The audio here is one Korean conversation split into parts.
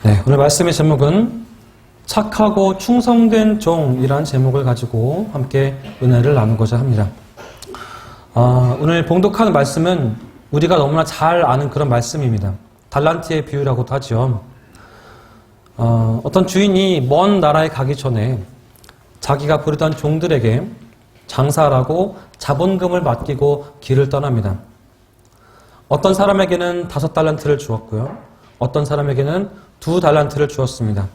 네, 오늘 말씀의 제목은 착하고 충성된 종이란 제목을 가지고 함께 은혜를 나누고자 합니다. 오늘 봉독하는 말씀은 우리가 너무나 잘 아는 그런 말씀입니다. 달란트의 비유라고도 하죠. 어떤 주인이 먼 나라에 가기 전에 자기가 부르던 종들에게 장사하라고 자본금을 맡기고 길을 떠납니다. 어떤 사람에게는 5달란트를 주었고요. 어떤 사람에게는 2달란트를 주었습니다.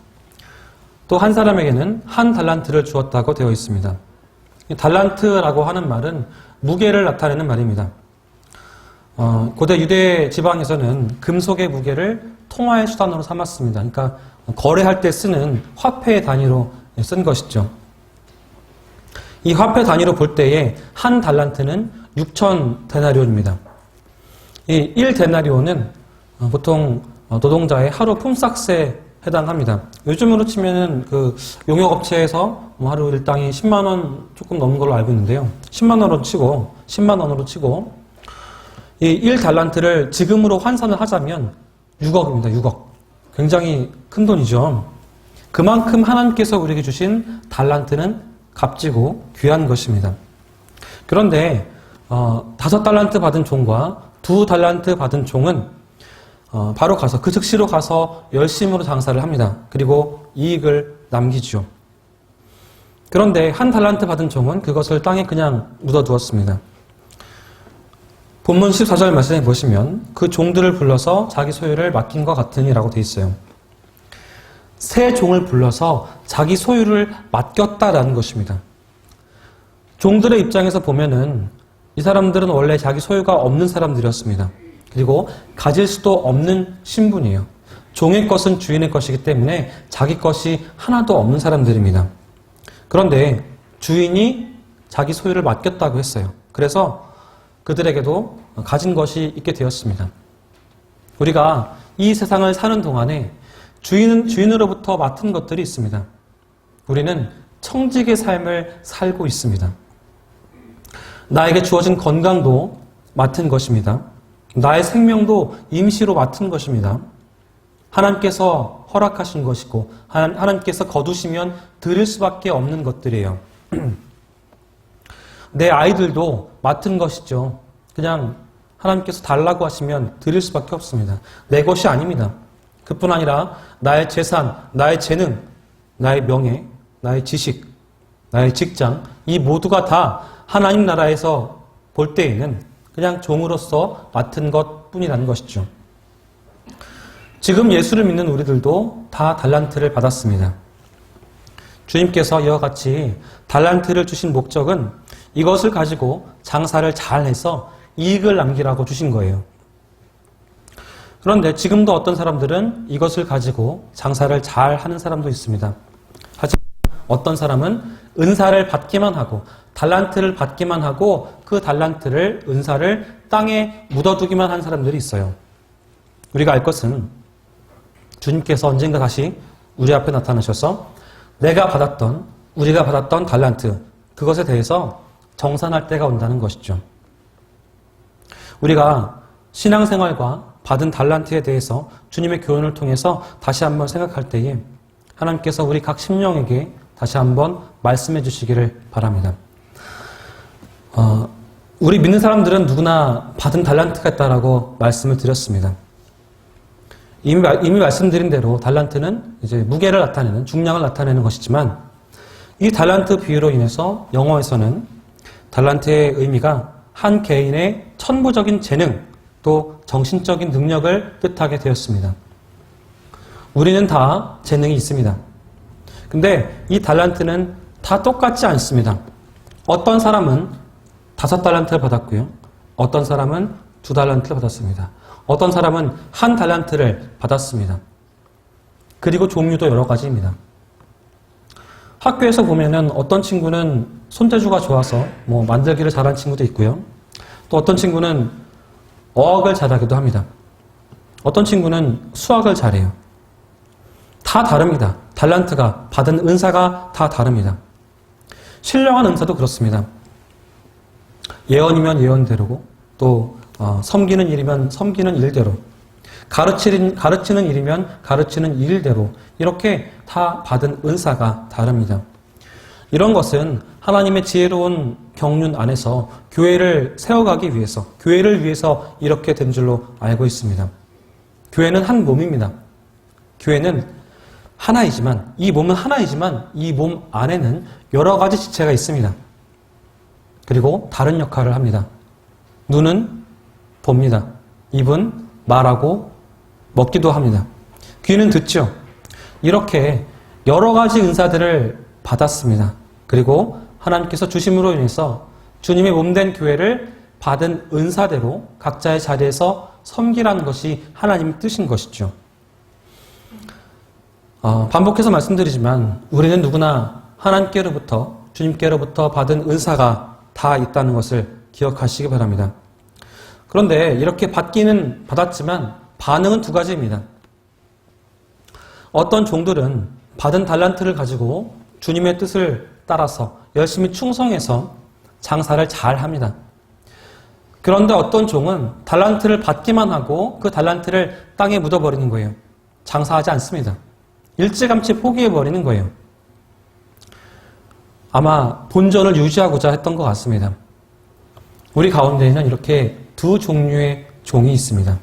또 한 사람에게는 1달란트를 주었다고 되어 있습니다. 달란트라고 하는 말은 무게를 나타내는 말입니다. 고대 유대 지방에서는 금속의 무게를 통화의 수단으로 삼았습니다. 그러니까 거래할 때 쓰는 화폐의 단위로 쓴 것이죠. 이 화폐 단위로 볼 때에 1달란트는 6,000데나리온입니다. 이 1데나리온은 보통 노동자의 하루 품삯에 해당합니다. 요즘으로 치면은 그 용역업체에서 하루 일당이 10만 원 조금 넘는 걸로 알고 있는데요. 10만 원으로 치고 이 1달란트를 지금으로 환산을 하자면 6억입니다. 6억. 굉장히 큰 돈이죠. 그만큼 하나님께서 우리에게 주신 달란트는 값지고 귀한 것입니다. 그런데 5달란트 받은 종과 2달란트 받은 종은 바로 가서 그 즉시로 가서 열심으로 장사를 합니다. 그리고 이익을 남기죠. 그런데 1달란트 받은 종은 그것을 땅에 그냥 묻어두었습니다. 본문 14절 말씀에 보시면 그 종들을 불러서 자기 소유를 맡긴 것 같으니 라고 되어 있어요. 새 종을 불러서 자기 소유를 맡겼다라는 것입니다. 종들의 입장에서 보면은 이 사람들은 원래 자기 소유가 없는 사람들이었습니다. 그리고 가질 수도 없는 신분이에요. 종의 것은 주인의 것이기 때문에 자기 것이 하나도 없는 사람들입니다. 그런데 주인이 자기 소유를 맡겼다고 했어요. 그래서 그들에게도 가진 것이 있게 되었습니다. 우리가 이 세상을 사는 동안에 주인으로부터 맡은 것들이 있습니다. 우리는 청직의 삶을 살고 있습니다. 나에게 주어진 건강도 맡은 것입니다. 나의 생명도 임시로 맡은 것입니다. 하나님께서 허락하신 것이고 하나님께서 거두시면 드릴 수밖에 없는 것들이에요. 내 아이들도 맡은 것이죠. 그냥 하나님께서 달라고 하시면 드릴 수밖에 없습니다. 내 것이 아닙니다. 그뿐 아니라 나의 재산, 나의 재능, 나의 명예, 나의 지식, 나의 직장, 이 모두가 다 하나님 나라에서 볼 때에는 그냥 종으로서 맡은 것뿐이라는 것이죠. 지금 예수를 믿는 우리들도 다 달란트를 받았습니다. 주님께서 이와 같이 달란트를 주신 목적은 이것을 가지고 장사를 잘해서 이익을 남기라고 주신 거예요. 그런데 지금도 어떤 사람들은 이것을 가지고 장사를 잘 하는 사람도 있습니다. 하지만 어떤 사람은 은사를 받기만 하고 달란트를 받기만 하고 그 달란트를, 은사를 땅에 묻어두기만 한 사람들이 있어요. 우리가 알 것은 주님께서 언젠가 다시 우리 앞에 나타나셔서 우리가 받았던 달란트, 그것에 대해서 정산할 때가 온다는 것이죠. 우리가 신앙생활과 받은 달란트에 대해서 주님의 교훈을 통해서 다시 한번 생각할 때에 하나님께서 우리 각 심령에게 다시 한번 말씀해 주시기를 바랍니다. 우리 믿는 사람들은 누구나 받은 달란트가 있다라고 말씀을 드렸습니다. 이미 말씀드린 대로 달란트는 이제 무게를 나타내는, 중량을 나타내는 것이지만 이 달란트 비유로 인해서 영어에서는 달란트의 의미가 한 개인의 천부적인 재능 또 정신적인 능력을 뜻하게 되었습니다. 우리는 다 재능이 있습니다. 근데 이 달란트는 다 똑같지 않습니다. 어떤 사람은 5달란트를 받았고요. 어떤 사람은 2달란트를 받았습니다. 어떤 사람은 1달란트를 받았습니다. 그리고 종류도 여러 가지입니다. 학교에서 보면은 어떤 친구는 손재주가 좋아서 만들기를 잘하는 친구도 있고요. 또 어떤 친구는 어학을 잘하기도 합니다. 어떤 친구는 수학을 잘해요. 다 다릅니다. 달란트가, 받은 은사가 다 다릅니다. 신령한 은사도 그렇습니다. 예언이면 예언대로고 또 섬기는 일이면 섬기는 일대로 가르치는 일이면 가르치는 일대로 이렇게 다 받은 은사가 다릅니다. 이런 것은 하나님의 지혜로운 경륜 안에서 교회를 세워가기 위해서, 교회를 위해서 이렇게 된 줄로 알고 있습니다. 교회는 한 몸입니다. 교회는 하나이지만, 이 몸은 하나이지만 이 몸 안에는 여러 가지 지체가 있습니다. 그리고 다른 역할을 합니다. 눈은 봅니다. 입은 말하고 먹기도 합니다. 귀는 듣죠. 이렇게 여러 가지 은사들을 받았습니다. 그리고 하나님께서 주심으로 인해서 주님의 몸된 교회를 받은 은사대로 각자의 자리에서 섬기라는 것이 하나님의 뜻인 것이죠. 반복해서 말씀드리지만 우리는 누구나 하나님께로부터, 주님께로부터 받은 은사가 다 있다는 것을 기억하시기 바랍니다. 그런데 이렇게 받기는 받았지만 반응은 두 가지입니다. 어떤 종들은 받은 달란트를 가지고 주님의 뜻을 따라서 열심히 충성해서 장사를 잘 합니다. 그런데 어떤 종은 달란트를 받기만 하고 그 달란트를 땅에 묻어버리는 거예요. 장사하지 않습니다. 일찌감치 포기해버리는 거예요. 아마 본전을 유지하고자 했던 것 같습니다. 우리 가운데에는 이렇게 두 종류의 종이 있습니다.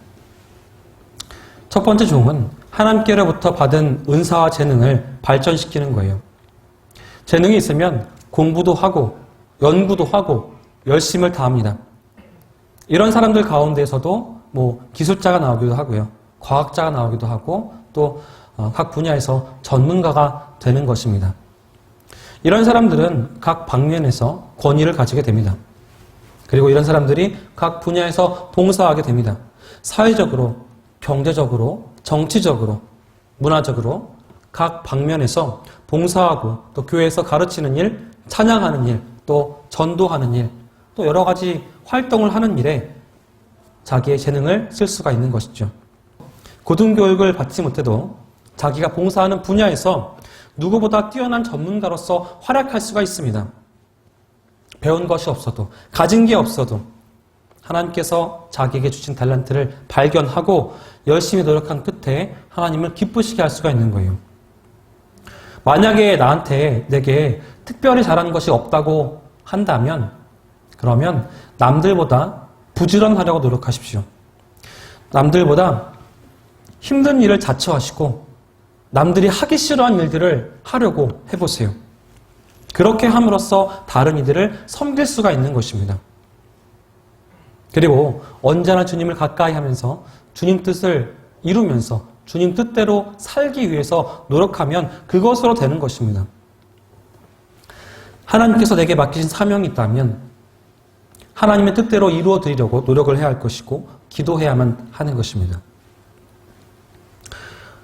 첫 번째 종은 하나님께로부터 받은 은사와 재능을 발전시키는 거예요. 재능이 있으면 공부도 하고 연구도 하고 열심을 다합니다. 이런 사람들 가운데에서도 기술자가 나오기도 하고요. 과학자가 나오기도 하고 또 각 분야에서 전문가가 되는 것입니다. 이런 사람들은 각 방면에서 권위를 가지게 됩니다. 그리고 이런 사람들이 각 분야에서 봉사하게 됩니다. 사회적으로, 경제적으로, 정치적으로, 문화적으로 각 방면에서 봉사하고 또 교회에서 가르치는 일, 찬양하는 일, 또 전도하는 일, 또 여러 가지 활동을 하는 일에 자기의 재능을 쓸 수가 있는 것이죠. 고등교육을 받지 못해도 자기가 봉사하는 분야에서 누구보다 뛰어난 전문가로서 활약할 수가 있습니다. 배운 것이 없어도, 가진 게 없어도 하나님께서 자기에게 주신 달란트를 발견하고 열심히 노력한 끝에 하나님을 기쁘시게 할 수가 있는 거예요. 만약에 내게 특별히 잘하는 것이 없다고 한다면 그러면 남들보다 부지런하려고 노력하십시오. 남들보다 힘든 일을 자처하시고 남들이 하기 싫어하는 일들을 하려고 해보세요. 그렇게 함으로써 다른 이들을 섬길 수가 있는 것입니다. 그리고 언제나 주님을 가까이 하면서 주님 뜻을 이루면서 주님 뜻대로 살기 위해서 노력하면 그것으로 되는 것입니다. 하나님께서 내게 맡기신 사명이 있다면 하나님의 뜻대로 이루어 드리려고 노력을 해야 할 것이고 기도해야만 하는 것입니다.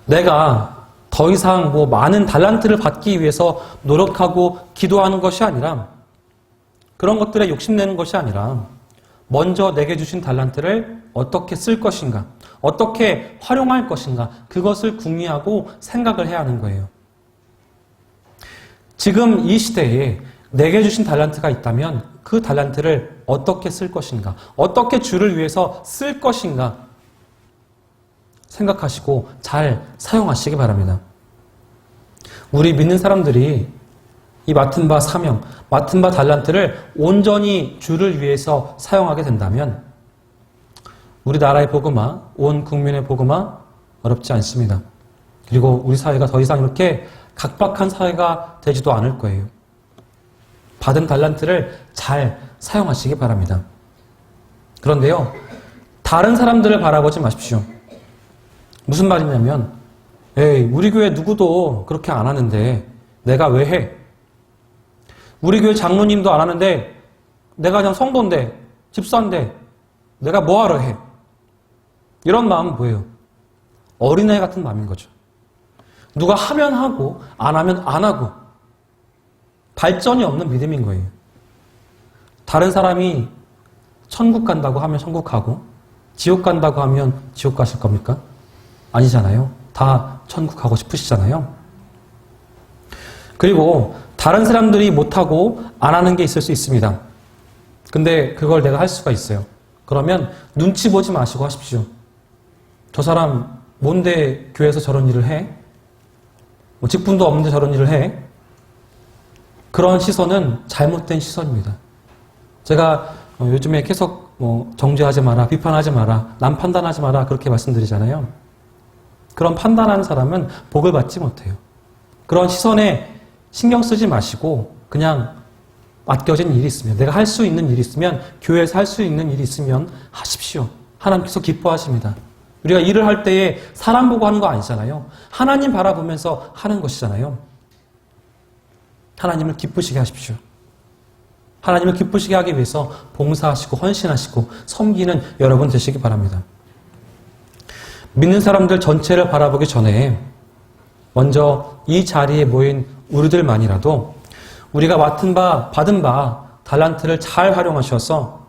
내가 더 이상 많은 달란트를 받기 위해서 노력하고 기도하는 것이 아니라 그런 것들에 욕심내는 것이 아니라 먼저 내게 주신 달란트를 어떻게 쓸 것인가, 어떻게 활용할 것인가 그것을 궁리하고 생각을 해야 하는 거예요. 지금 이 시대에 내게 주신 달란트가 있다면 그 달란트를 어떻게 쓸 것인가, 어떻게 주를 위해서 쓸 것인가 생각하시고 잘 사용하시기 바랍니다. 우리 믿는 사람들이 이 맡은 바 사명, 맡은 바 달란트를 온전히 주를 위해서 사용하게 된다면 우리 나라의 복음화, 온 국민의 복음화 어렵지 않습니다. 그리고 우리 사회가 더 이상 이렇게 각박한 사회가 되지도 않을 거예요. 받은 달란트를 잘 사용하시기 바랍니다. 그런데요, 다른 사람들을 바라보지 마십시오. 무슨 말이냐면 우리 교회 누구도 그렇게 안 하는데 내가 왜 해? 우리 교회 장로님도 안 하는데 내가 그냥 성도인데 집사인데 내가 뭐하러 해? 이런 마음은 뭐예요? 어린애 같은 마음인 거죠. 누가 하면 하고 안 하면 안 하고 발전이 없는 믿음인 거예요. 다른 사람이 천국 간다고 하면 천국 가고 지옥 간다고 하면 지옥 가실 겁니까? 아니잖아요. 다 천국 가고 싶으시잖아요. 그리고 다른 사람들이 못하고 안 하는 게 있을 수 있습니다. 근데 그걸 내가 할 수가 있어요. 그러면 눈치 보지 마시고 하십시오. 저 사람 뭔데 교회에서 저런 일을 해? 뭐 직분도 없는데 저런 일을 해? 그런 시선은 잘못된 시선입니다. 제가 요즘에 계속 정죄하지 마라, 비판하지 마라, 남 판단하지 마라 그렇게 말씀드리잖아요. 그런 판단하는 사람은 복을 받지 못해요. 그런 시선에 신경 쓰지 마시고 그냥 맡겨진 일이 있으면, 내가 할 수 있는 일이 있으면, 교회에서 할 수 있는 일이 있으면 하십시오. 하나님께서 기뻐하십니다. 우리가 일을 할 때에 사람 보고 하는 거 아니잖아요. 하나님 바라보면서 하는 것이잖아요. 하나님을 기쁘시게 하십시오. 하나님을 기쁘시게 하기 위해서 봉사하시고 헌신하시고 섬기는 여러분 되시기 바랍니다. 믿는 사람들 전체를 바라보기 전에 먼저 이 자리에 모인 우리들만이라도 우리가 맡은 바, 받은 바 달란트를 잘 활용하셔서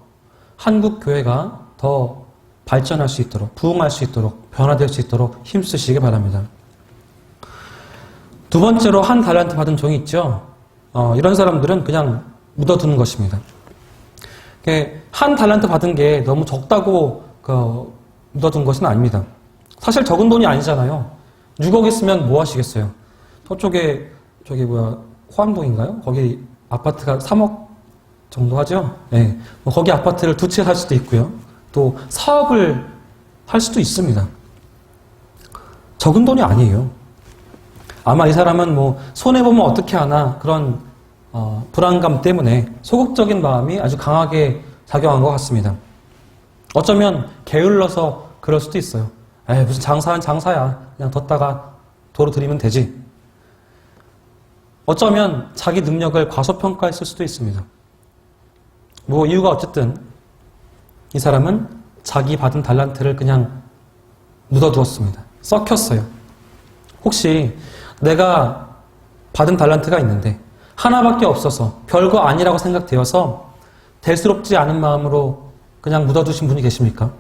한국 교회가 더 발전할 수 있도록, 부흥할 수 있도록, 변화될 수 있도록 힘쓰시기 바랍니다. 두 번째로 한 달란트 받은 종이 있죠. 이런 사람들은 그냥 묻어두는 것입니다. 한 달란트 받은 게 너무 적다고 묻어둔 것은 아닙니다. 사실 적은 돈이 아니잖아요. 6억 있으면 뭐 하시겠어요? 저쪽에 호암동인가요? 거기 아파트가 3억 정도 하죠? 네. 거기 아파트를 두 채 살 수도 있고요. 또 사업을 할 수도 있습니다. 적은 돈이 아니에요. 아마 이 사람은 손해보면 어떻게 하나 그런 불안감 때문에 소극적인 마음이 아주 강하게 작용한 것 같습니다. 어쩌면 게을러서 그럴 수도 있어요. 무슨 장사는 장사야. 그냥 뒀다가 도로 들이면 되지. 어쩌면 자기 능력을 과소평가했을 수도 있습니다. 이유가 어쨌든 이 사람은 자기 받은 달란트를 그냥 묻어두었습니다. 썩혔어요. 혹시 내가 받은 달란트가 있는데 하나밖에 없어서 별거 아니라고 생각되어서 대수롭지 않은 마음으로 그냥 묻어두신 분이 계십니까?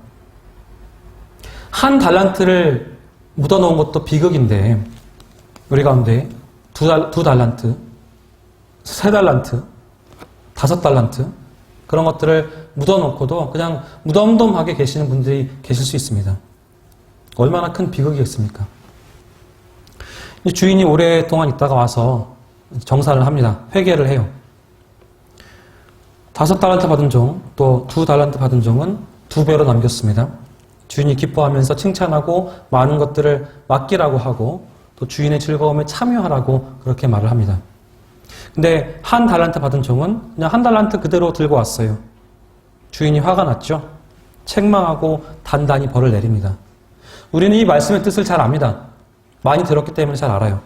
한 달란트를 묻어놓은 것도 비극인데 우리 가운데 두 달란트, 세 달란트, 5달란트 그런 것들을 묻어놓고도 그냥 무덤덤하게 계시는 분들이 계실 수 있습니다. 얼마나 큰 비극이겠습니까? 주인이 오랫동안 있다가 와서 정산을 합니다. 회계를 해요. 5달란트 받은 종, 또 2달란트 받은 종은 2배로 남겼습니다. 주인이 기뻐하면서 칭찬하고 많은 것들을 맡기라고 하고 또 주인의 즐거움에 참여하라고 그렇게 말을 합니다. 근데 한 달란트 받은 종은 그냥 한 달란트 그대로 들고 왔어요. 주인이 화가 났죠. 책망하고 단단히 벌을 내립니다. 우리는 이 말씀의 뜻을 잘 압니다. 많이 들었기 때문에 잘 알아요.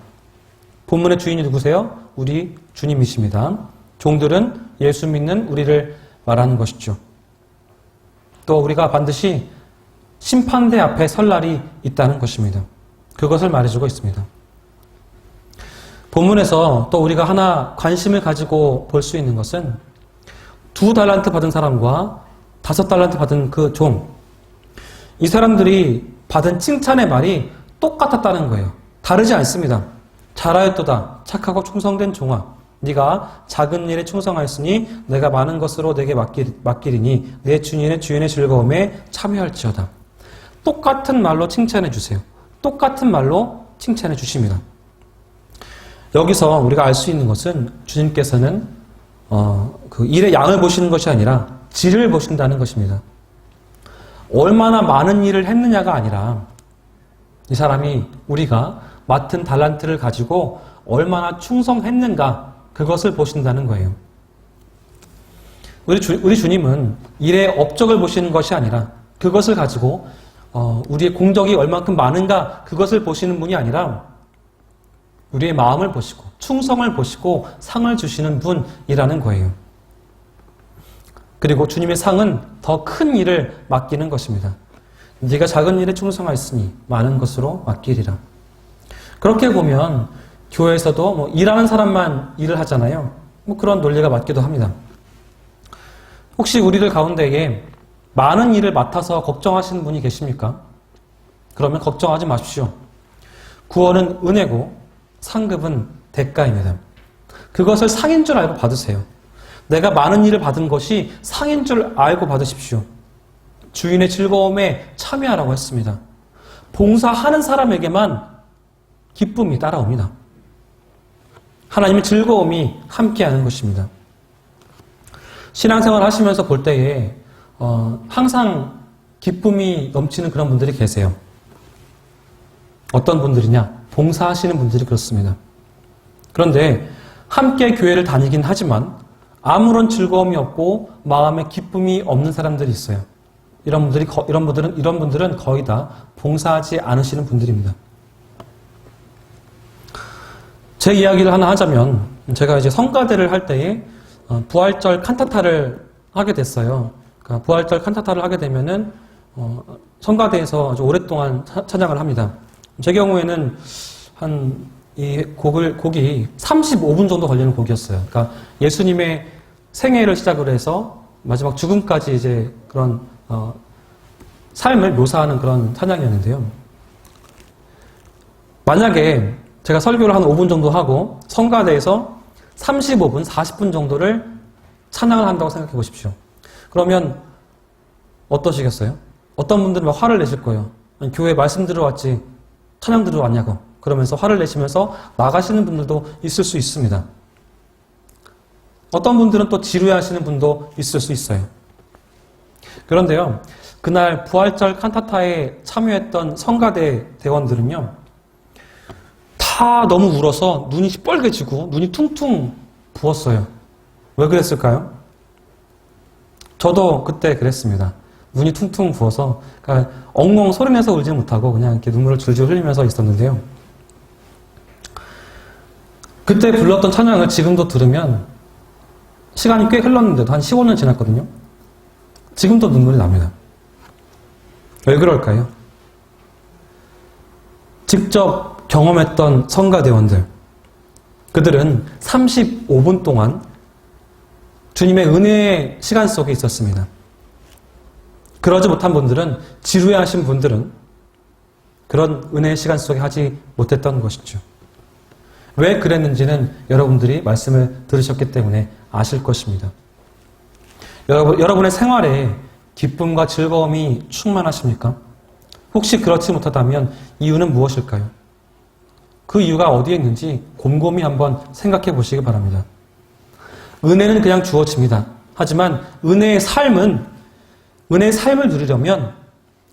본문의 주인이 누구세요? 우리 주님이십니다. 종들은 예수 믿는 우리를 말하는 것이죠. 또 우리가 반드시 심판대 앞에 설 날이 있다는 것입니다. 그것을 말해주고 있습니다. 본문에서 또 우리가 하나 관심을 가지고 볼 수 있는 것은 2달란트 받은 사람과 5달란트 받은 그 종, 이 사람들이 받은 칭찬의 말이 똑같았다는 거예요. 다르지 않습니다. 잘하였도다 착하고 충성된 종아, 네가 작은 일에 충성하였으니 내가 많은 것으로 내게 맡기리니 내 주인의 즐거움에 참여할지어다. 똑같은 말로 칭찬해 주세요. 똑같은 말로 칭찬해 주십니다. 여기서 우리가 알 수 있는 것은 주님께서는 그 일의 양을 보시는 것이 아니라 질을 보신다는 것입니다. 얼마나 많은 일을 했느냐가 아니라 이 사람이 우리가 맡은 달란트를 가지고 얼마나 충성했는가 그것을 보신다는 거예요. 우리 주님은 일의 업적을 보시는 것이 아니라 그것을 가지고 우리의 공적이 얼만큼 많은가 그것을 보시는 분이 아니라 우리의 마음을 보시고 충성을 보시고 상을 주시는 분이라는 거예요. 그리고 주님의 상은 더 큰 일을 맡기는 것입니다. 네가 작은 일에 충성하였으니 많은 것으로 맡기리라. 그렇게 보면 교회에서도 일하는 사람만 일을 하잖아요. 그런 논리가 맞기도 합니다. 혹시 우리들 가운데에 많은 일을 맡아서 걱정하시는 분이 계십니까? 그러면 걱정하지 마십시오. 구원은 은혜고 상급은 대가입니다. 그것을 상인 줄 알고 받으세요. 내가 많은 일을 받은 것이 상인 줄 알고 받으십시오. 주인의 즐거움에 참여하라고 했습니다. 봉사하는 사람에게만 기쁨이 따라옵니다. 하나님의 즐거움이 함께하는 것입니다. 신앙생활 하시면서 볼 때에 항상 기쁨이 넘치는 그런 분들이 계세요. 어떤 분들이냐? 봉사하시는 분들이 그렇습니다. 그런데 함께 교회를 다니긴 하지만 아무런 즐거움이 없고 마음에 기쁨이 없는 사람들이 있어요. 이런 분들은 거의 다 봉사하지 않으시는 분들입니다. 제 이야기를 하나 하자면, 제가 이제 성가대를 할 때에 부활절 칸타타를 하게 됐어요. 그러니까 부활절 칸타타를 하게 되면은 성가대에서 아주 오랫동안 찬양을 합니다. 제 경우에는 이 곡이 35분 정도 걸리는 곡이었어요. 그러니까 예수님의 생애를 시작으로 해서 마지막 죽음까지 이제 그런 삶을 묘사하는 그런 찬양이었는데요. 만약에 제가 설교를 한 5분 정도 하고 성가대에서 35분, 40분 정도를 찬양을 한다고 생각해 보십시오. 그러면 어떠시겠어요? 어떤 분들은 막 화를 내실 거예요. 아니, 교회 말씀 들어왔지 찬양 들어왔냐고 그러면서 화를 내시면서 나가시는 분들도 있을 수 있습니다. 어떤 분들은 또 지루해하시는 분도 있을 수 있어요. 그런데요, 그날 부활절 칸타타에 참여했던 성가대 대원들은요, 다 너무 울어서 눈이 시뻘개지고 눈이 퉁퉁 부었어요. 왜 그랬을까요? 저도 그때 그랬습니다. 눈이 퉁퉁 부어서, 그러니까 엉엉 소리내서 울지 못하고 그냥 이렇게 눈물을 줄줄 흘리면서 있었는데요. 그때 불렀던 찬양을 지금도 들으면 시간이 꽤 흘렀는데도 한 15년 지났거든요. 지금도 눈물이 납니다. 왜 그럴까요? 직접 경험했던 성가대원들, 그들은 35분 동안 주님의 은혜의 시간 속에 있었습니다. 그러지 못한 분들은, 지루해하신 분들은 그런 은혜의 시간 속에 하지 못했던 것이죠. 왜 그랬는지는 여러분들이 말씀을 들으셨기 때문에 아실 것입니다. 여러분의 생활에 기쁨과 즐거움이 충만하십니까? 혹시 그렇지 못하다면 이유는 무엇일까요? 그 이유가 어디에 있는지 곰곰이 한번 생각해 보시기 바랍니다. 은혜는 그냥 주어집니다. 하지만 은혜의 삶을 누리려면,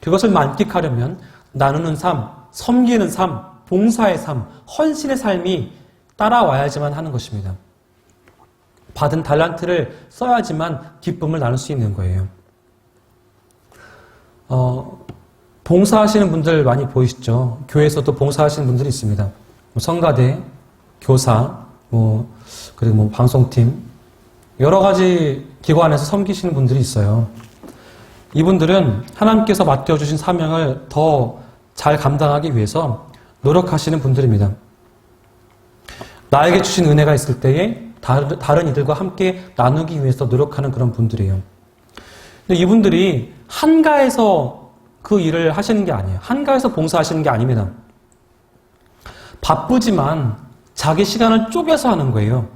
그것을 만끽하려면 나누는 삶, 섬기는 삶, 봉사의 삶, 헌신의 삶이 따라와야지만 하는 것입니다. 받은 달란트를 써야지만 기쁨을 나눌 수 있는 거예요. 봉사하시는 분들 많이 보이시죠? 교회에서도 봉사하시는 분들이 있습니다. 성가대, 교사, 그리고 방송팀, 여러 가지 기관에서 섬기시는 분들이 있어요. 이분들은 하나님께서 맡겨주신 사명을 더 잘 감당하기 위해서 노력하시는 분들입니다. 나에게 주신 은혜가 있을 때에 다른 이들과 함께 나누기 위해서 노력하는 그런 분들이에요. 근데 이분들이 한가해서 그 일을 하시는 게 아니에요. 한가해서 봉사하시는 게 아닙니다. 바쁘지만 자기 시간을 쪼개서 하는 거예요.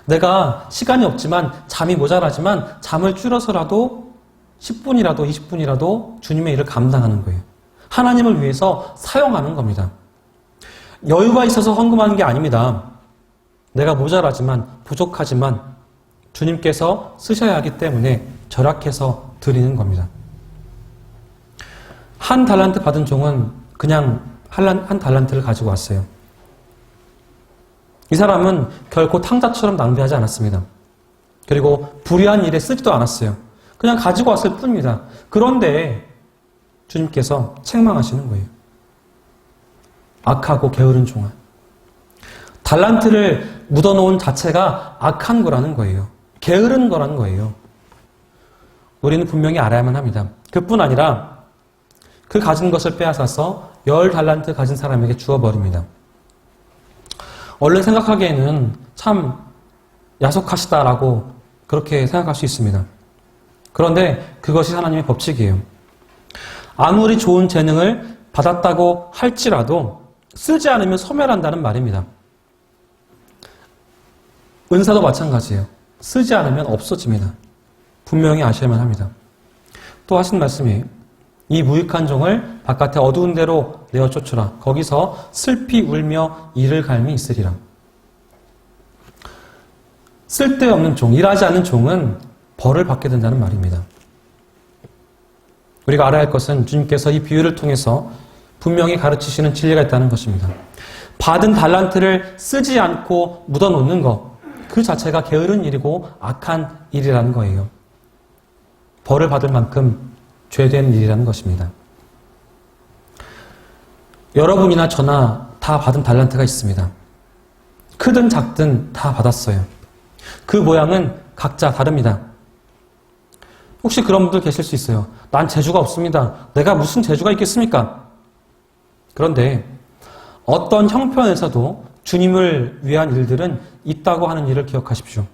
내가 시간이 없지만, 잠이 모자라지만 잠을 줄여서라도 10분이라도 20분이라도 주님의 일을 감당하는 거예요. 하나님을 위해서 사용하는 겁니다. 여유가 있어서 헌금하는 게 아닙니다. 내가 모자라지만, 부족하지만 주님께서 쓰셔야 하기 때문에 절약해서 드리는 겁니다. 한 달란트 받은 종은 그냥 한 달란트를 가지고 왔어요. 이 사람은 결코 탕자처럼 낭비하지 않았습니다. 그리고 불의한 일에 쓰지도 않았어요. 그냥 가지고 왔을 뿐입니다. 그런데 주님께서 책망하시는 거예요. 악하고 게으른 종아. 달란트를 묻어놓은 자체가 악한 거라는 거예요. 게으른 거라는 거예요. 우리는 분명히 알아야만 합니다. 그뿐 아니라 그 가진 것을 빼앗아서 10달란트 가진 사람에게 주어버립니다. 얼른 생각하기에는 참 야속하시다라고 그렇게 생각할 수 있습니다. 그런데 그것이 하나님의 법칙이에요. 아무리 좋은 재능을 받았다고 할지라도 쓰지 않으면 소멸한다는 말입니다. 은사도 마찬가지예요. 쓰지 않으면 없어집니다. 분명히 아셔야만 합니다. 또 하신 말씀이 이 무익한 종을 바깥에 어두운 데로 내어 쫓으라. 거기서 슬피 울며 이를 갈미 있으리라. 쓸데없는 종, 일하지 않는 종은 벌을 받게 된다는 말입니다. 우리가 알아야 할 것은 주님께서 이 비유를 통해서 분명히 가르치시는 진리가 있다는 것입니다. 받은 달란트를 쓰지 않고 묻어놓는 것, 그 자체가 게으른 일이고 악한 일이라는 거예요. 벌을 받을 만큼 죄된 일이라는 것입니다. 여러분이나 저나 다 받은 달란트가 있습니다. 크든 작든 다 받았어요. 그 모양은 각자 다릅니다. 혹시 그런 분들 계실 수 있어요. 난 재주가 없습니다. 내가 무슨 재주가 있겠습니까? 그런데 어떤 형편에서도 주님을 위한 일들은 있다고 하는 일을 기억하십시오.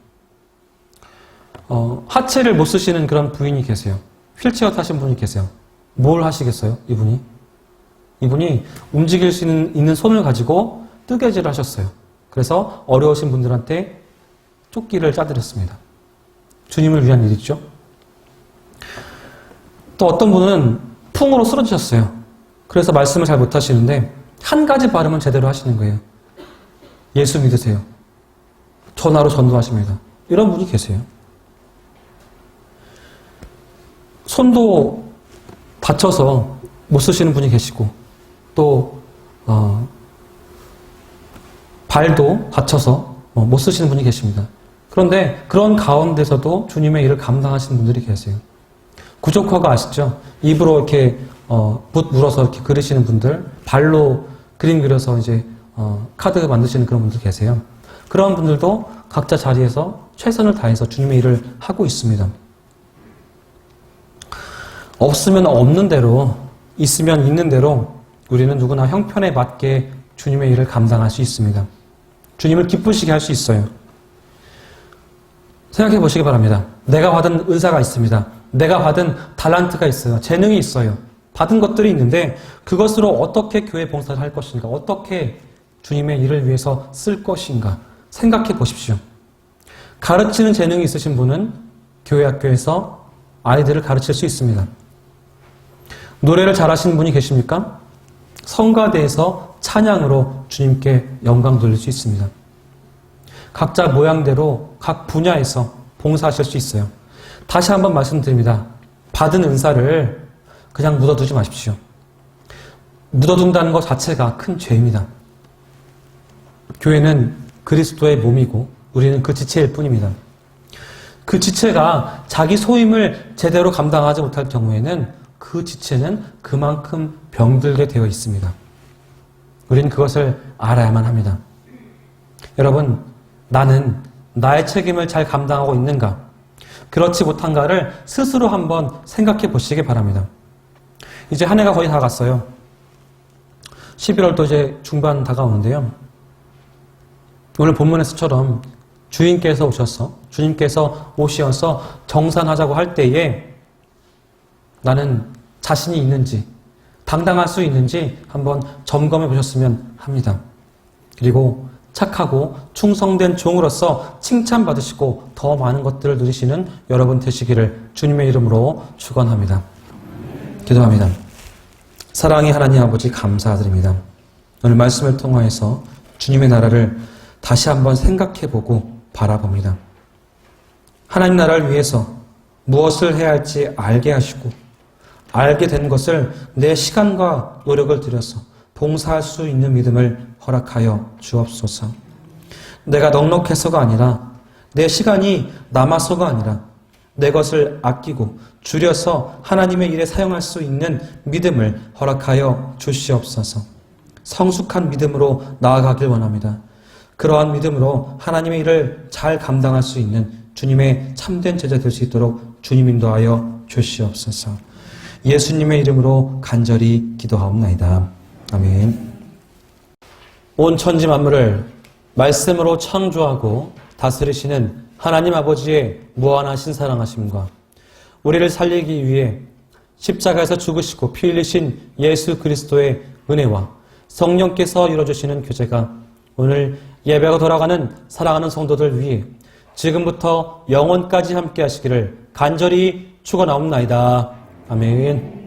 하체를 못 쓰시는 그런 부인이 계세요. 휠체어 타신 분이 계세요. 뭘 하시겠어요? 이분이 움직일 수 있는 손을 가지고 뜨개질을 하셨어요. 그래서 어려우신 분들한테 조끼를 짜드렸습니다. 주님을 위한 일이죠. 또 어떤 분은 풍으로 쓰러지셨어요. 그래서 말씀을 잘 못하시는데 한 가지 발음은 제대로 하시는 거예요. 예수 믿으세요. 전화로 전도하십니다. 이런 분이 계세요. 손도 다쳐서 못 쓰시는 분이 계시고 또 발도 다쳐서 못 쓰시는 분이 계십니다. 그런데 그런 가운데서도 주님의 일을 감당하시는 분들이 계세요. 구조화가 아시죠? 입으로 이렇게 붓 물어서 이렇게 그리시는 분들, 발로 그림 그려서 이제 카드 만드시는 그런 분들 계세요. 그런 분들도 각자 자리에서 최선을 다해서 주님의 일을 하고 있습니다. 없으면 없는 대로, 있으면 있는 대로 우리는 누구나 형편에 맞게 주님의 일을 감당할 수 있습니다. 주님을 기쁘시게 할 수 있어요. 생각해 보시기 바랍니다. 내가 받은 은사가 있습니다. 내가 받은 달란트가 있어요. 재능이 있어요. 받은 것들이 있는데 그것으로 어떻게 교회 봉사를 할 것인가? 어떻게 주님의 일을 위해서 쓸 것인가? 생각해 보십시오. 가르치는 재능이 있으신 분은 교회 학교에서 아이들을 가르칠 수 있습니다. 노래를 잘하시는 분이 계십니까? 성가대에서 찬양으로 주님께 영광 돌릴 수 있습니다. 각자 모양대로 각 분야에서 봉사하실 수 있어요. 다시 한번 말씀드립니다. 받은 은사를 그냥 묻어두지 마십시오. 묻어둔다는 것 자체가 큰 죄입니다. 교회는 그리스도의 몸이고 우리는 그 지체일 뿐입니다. 그 지체가 자기 소임을 제대로 감당하지 못할 경우에는 그 지체는 그만큼 병들게 되어 있습니다. 우리는 그것을 알아야만 합니다. 여러분, 나는 나의 책임을 잘 감당하고 있는가? 그렇지 못한가를 스스로 한번 생각해 보시기 바랍니다. 이제 한 해가 거의 다 갔어요. 11월도 이제 중반 다가오는데요. 오늘 본문에서처럼 주님께서 오셔서 정산하자고 할 때에 나는 자신이 있는지, 당당할 수 있는지 한번 점검해 보셨으면 합니다. 그리고 착하고 충성된 종으로서 칭찬받으시고 더 많은 것들을 누리시는 여러분 되시기를 주님의 이름으로 축원합니다. 기도합니다. 사랑의 하나님 아버지 감사드립니다. 오늘 말씀을 통하여서 주님의 나라를 다시 한번 생각해보고 바라봅니다. 하나님 나라를 위해서 무엇을 해야 할지 알게 하시고 알게 된 것을 내 시간과 노력을 들여서 봉사할 수 있는 믿음을 허락하여 주옵소서. 내가 넉넉해서가 아니라 내 시간이 남아서가 아니라 내 것을 아끼고 줄여서 하나님의 일에 사용할 수 있는 믿음을 허락하여 주시옵소서. 성숙한 믿음으로 나아가길 원합니다. 그러한 믿음으로 하나님의 일을 잘 감당할 수 있는 주님의 참된 제자 될 수 있도록 주님 인도하여 주시옵소서. 예수님의 이름으로 간절히 기도하옵나이다. 아멘. 온 천지 만물을 말씀으로 창조하고 다스리시는 하나님 아버지의 무한하신 사랑하심과 우리를 살리기 위해 십자가에서 죽으시고 피 흘리신 예수 그리스도의 은혜와 성령께서 이루어주시는 교제가 오늘 예배가 돌아가는 사랑하는 성도들 위해 지금부터 영원까지 함께 하시기를 간절히 축원하옵나이다. 아멘.